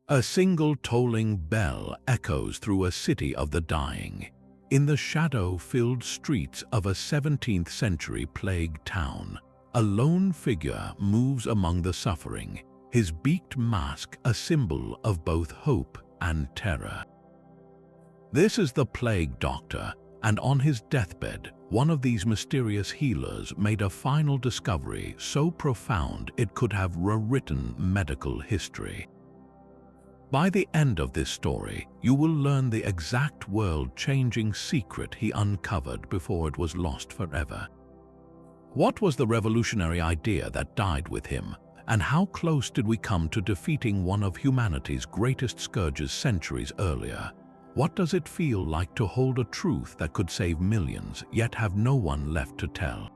A single tolling bell echoes through a city of the dying, in the shadow-filled streets of a 17th-century plague town. A lone figure moves among the suffering, his beaked mask a symbol of both hope and terror. This is the plague doctor, and on his deathbed, one of these mysterious healers made a final discovery so profound it could have rewritten medical history. By the end of this story, you will learn the exact world-changing secret he uncovered before it was lost forever. What was the revolutionary idea that died with him, and how close did we come to defeating one of humanity's greatest scourges centuries earlier? What does it feel like to hold a truth that could save millions, yet have no one left to tell?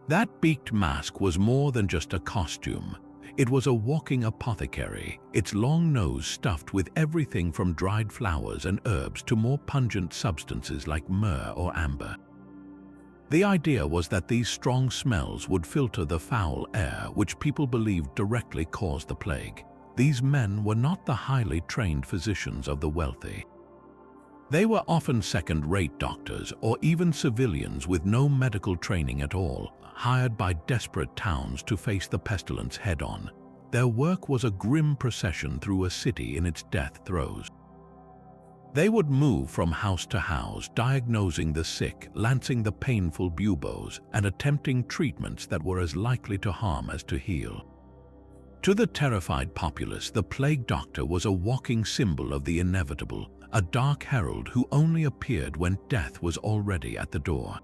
That beaked mask was more than just a costume. It was a walking apothecary, its long nose stuffed with everything from dried flowers and herbs to more pungent substances like myrrh or amber. The idea was that these strong smells would filter the foul air which people believed directly caused the plague. These men were not the highly trained physicians of the wealthy. They were often second-rate doctors or even civilians with no medical training at all, hired by desperate towns to face the pestilence head-on. Their work was a grim procession through a city in its death throes. They would move from house to house, diagnosing the sick, lancing the painful buboes, and attempting treatments that were as likely to harm as to heal. To the terrified populace, the plague doctor was a walking symbol of the inevitable, a dark herald who only appeared when death was already at the door.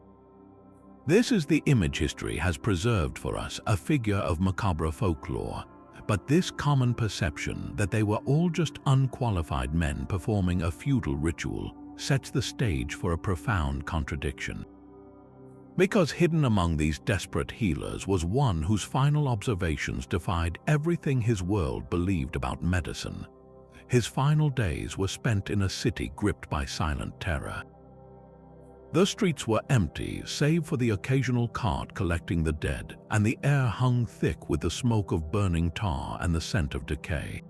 This is the image history has preserved for us, a figure of macabre folklore. But this common perception that they were all just unqualified men performing a feudal ritual sets the stage for a profound contradiction. Because hidden among these desperate healers was one whose final observations defied everything his world believed about medicine. His final days were spent in a city gripped by silent terror. The streets were empty, save for the occasional cart collecting the dead, and the air hung thick with the smoke of burning tar and the scent of decay.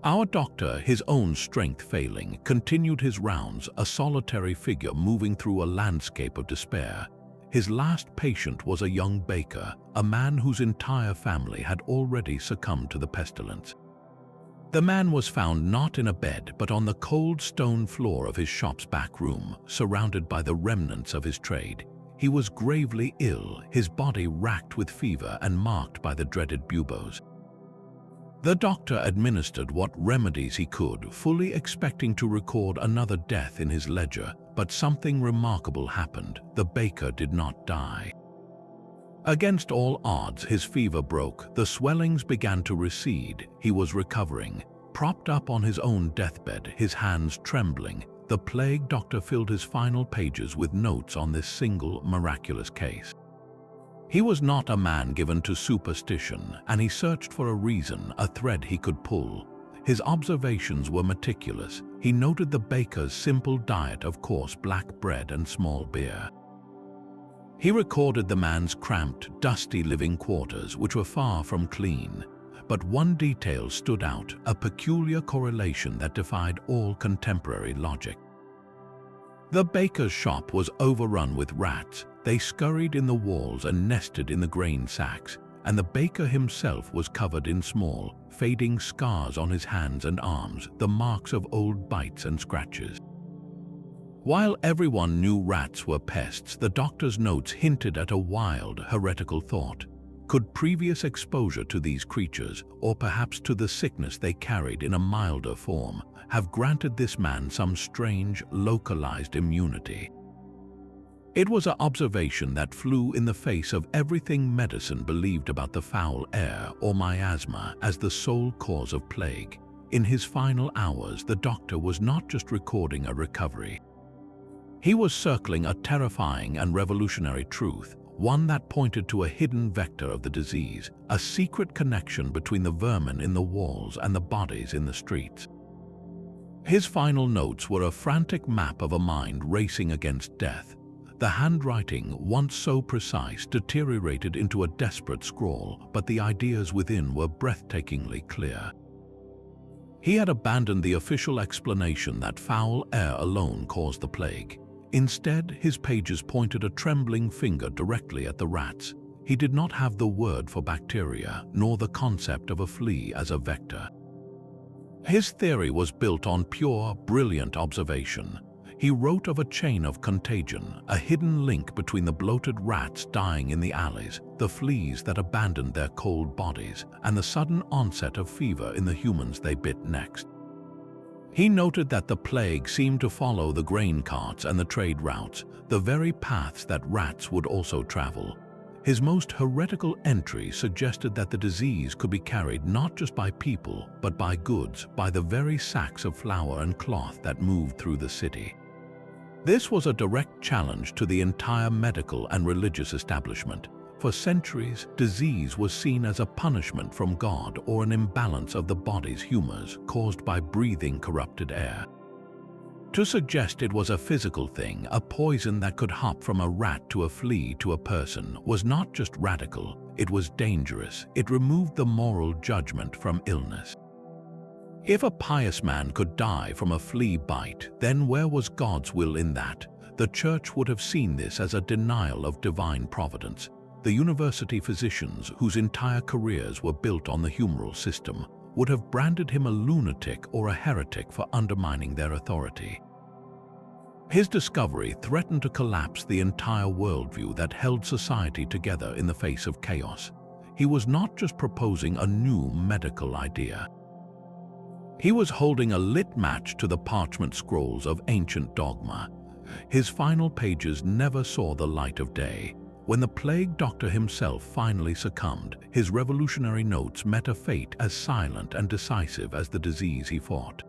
Our doctor, his own strength failing, continued his rounds, a solitary figure moving through a landscape of despair. His last patient was a young baker, a man whose entire family had already succumbed to the pestilence. The man was found not in a bed, but on the cold stone floor of his shop's back room, surrounded by the remnants of his trade. He was gravely ill, his body racked with fever and marked by the dreaded buboes. The doctor administered what remedies he could, fully expecting to record another death in his ledger, but something remarkable happened. The baker did not die. Against all odds, his fever broke, the swellings began to recede, he was recovering. Propped up on his own deathbed, his hands trembling, the plague doctor filled his final pages with notes on this single miraculous case. He was not a man given to superstition, and he searched for a reason, a thread he could pull. His observations were meticulous. He noted the baker's simple diet of coarse black bread and small beer. He recorded the man's cramped, dusty living quarters, which were far from clean. But one detail stood out, a peculiar correlation that defied all contemporary logic. The baker's shop was overrun with rats. They scurried in the walls and nested in the grain sacks, and the baker himself was covered in small, fading scars on his hands and arms, the marks of old bites and scratches. While everyone knew rats were pests, the doctor's notes hinted at a wild, heretical thought. Could previous exposure to these creatures, or perhaps to the sickness they carried in a milder form, have granted this man some strange, localized immunity? It was an observation that flew in the face of everything medicine believed about the foul air or miasma as the sole cause of plague. In his final hours, the doctor was not just recording a recovery. He was circling a terrifying and revolutionary truth, one that pointed to a hidden vector of the disease, a secret connection between the vermin in the walls and the bodies in the streets. His final notes were a frantic map of a mind racing against death. The handwriting, once so precise, deteriorated into a desperate scrawl, but the ideas within were breathtakingly clear. He had abandoned the official explanation that foul air alone caused the plague. Instead, his pages pointed a trembling finger directly at the rats. He did not have the word for bacteria, nor the concept of a flea as a vector. His theory was built on pure, brilliant observation. He wrote of a chain of contagion, a hidden link between the bloated rats dying in the alleys, the fleas that abandoned their cold bodies, and the sudden onset of fever in the humans they bit next. He noted that the plague seemed to follow the grain carts and the trade routes, the very paths that rats would also travel. His most heretical entry suggested that the disease could be carried not just by people, but by goods, by the very sacks of flour and cloth that moved through the city. This was a direct challenge to the entire medical and religious establishment. For centuries, disease was seen as a punishment from God or an imbalance of the body's humors caused by breathing corrupted air. To suggest it was a physical thing, a poison that could hop from a rat to a flea to a person, was not just radical, it was dangerous. It removed the moral judgment from illness. If a pious man could die from a flea bite, then where was God's will in that? The church would have seen this as a denial of divine providence. The university physicians, whose entire careers were built on the humoral system, would have branded him a lunatic or a heretic for undermining their authority. His discovery threatened to collapse the entire worldview that held society together in the face of chaos. He was not just proposing a new medical idea. He was holding a lit match to the parchment scrolls of ancient dogma. His final pages never saw the light of day. When the plague doctor himself finally succumbed, his revolutionary notes met a fate as silent and decisive as the disease he fought.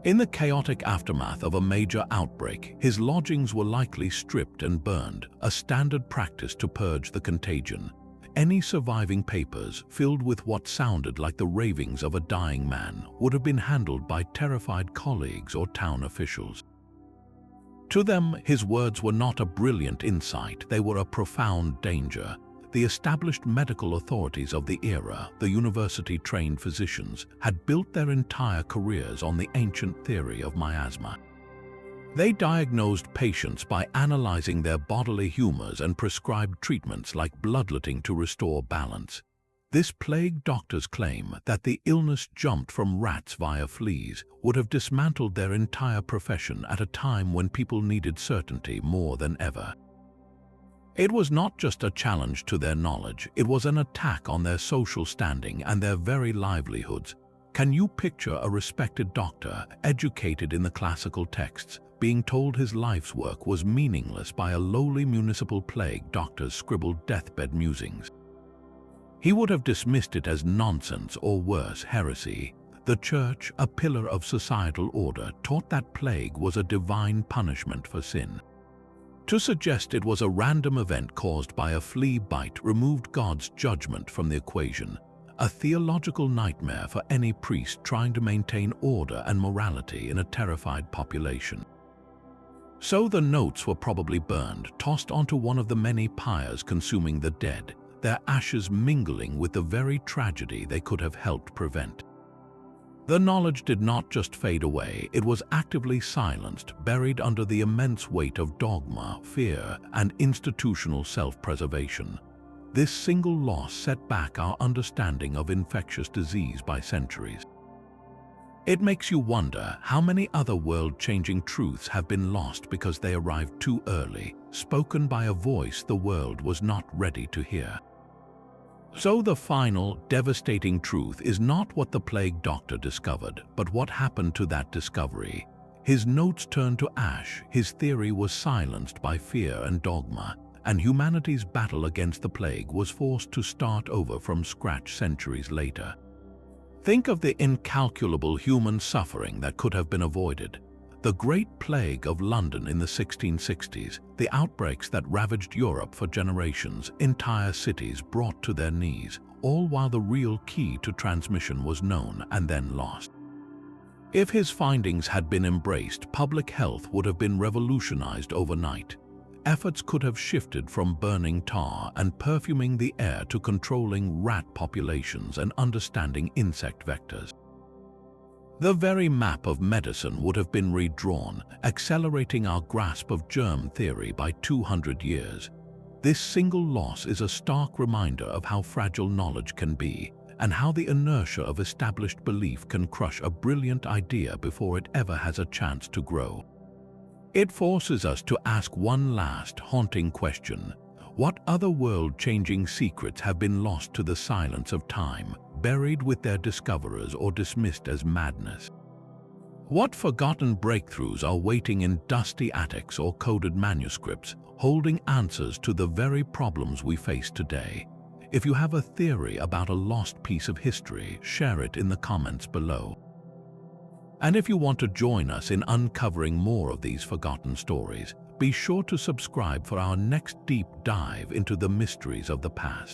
In the chaotic aftermath of a major outbreak, his lodgings were likely stripped and burned, a standard practice to purge the contagion. Any surviving papers, filled with what sounded like the ravings of a dying man, would have been handled by terrified colleagues or town officials. To them, his words were not a brilliant insight, they were a profound danger. The established medical authorities of the era, the university-trained physicians, had built their entire careers on the ancient theory of miasma. They diagnosed patients by analyzing their bodily humors and prescribed treatments like bloodletting to restore balance. This plague doctor's claim that the illness jumped from rats via fleas would have dismantled their entire profession at a time when people needed certainty more than ever. It was not just a challenge to their knowledge, it was an attack on their social standing and their very livelihoods. Can you picture a respected doctor, educated in the classical texts, being told his life's work was meaningless by a lowly municipal plague doctor's scribbled deathbed musings? He would have dismissed it as nonsense or worse, heresy. The church, a pillar of societal order, taught that plague was a divine punishment for sin. To suggest it was a random event caused by a flea bite removed God's judgment from the equation, a theological nightmare for any priest trying to maintain order and morality in a terrified population. So the notes were probably burned, tossed onto one of the many pyres consuming the dead, their ashes mingling with the very tragedy they could have helped prevent. The knowledge did not just fade away, it was actively silenced, buried under the immense weight of dogma, fear, and institutional self-preservation. This single loss set back our understanding of infectious disease by centuries. It makes you wonder how many other world-changing truths have been lost because they arrived too early, spoken by a voice the world was not ready to hear. So the final, devastating truth is not what the plague doctor discovered, but what happened to that discovery. His notes turned to ash, his theory was silenced by fear and dogma, and humanity's battle against the plague was forced to start over from scratch centuries later. Think of the incalculable human suffering that could have been avoided. The Great Plague of London in the 1660s, the outbreaks that ravaged Europe for generations, entire cities brought to their knees, all while the real key to transmission was known and then lost. If his findings had been embraced, public health would have been revolutionized overnight. Efforts could have shifted from burning tar and perfuming the air to controlling rat populations and understanding insect vectors. The very map of medicine would have been redrawn, accelerating our grasp of germ theory by 200 years. This single loss is a stark reminder of how fragile knowledge can be, and how the inertia of established belief can crush a brilliant idea before it ever has a chance to grow. It forces us to ask one last, haunting question. What other world-changing secrets have been lost to the silence of time, buried with their discoverers or dismissed as madness? What forgotten breakthroughs are waiting in dusty attics or coded manuscripts, holding answers to the very problems we face today? If you have a theory about a lost piece of history, share it in the comments below. And if you want to join us in uncovering more of these forgotten stories, be sure to subscribe for our next deep dive into the mysteries of the past.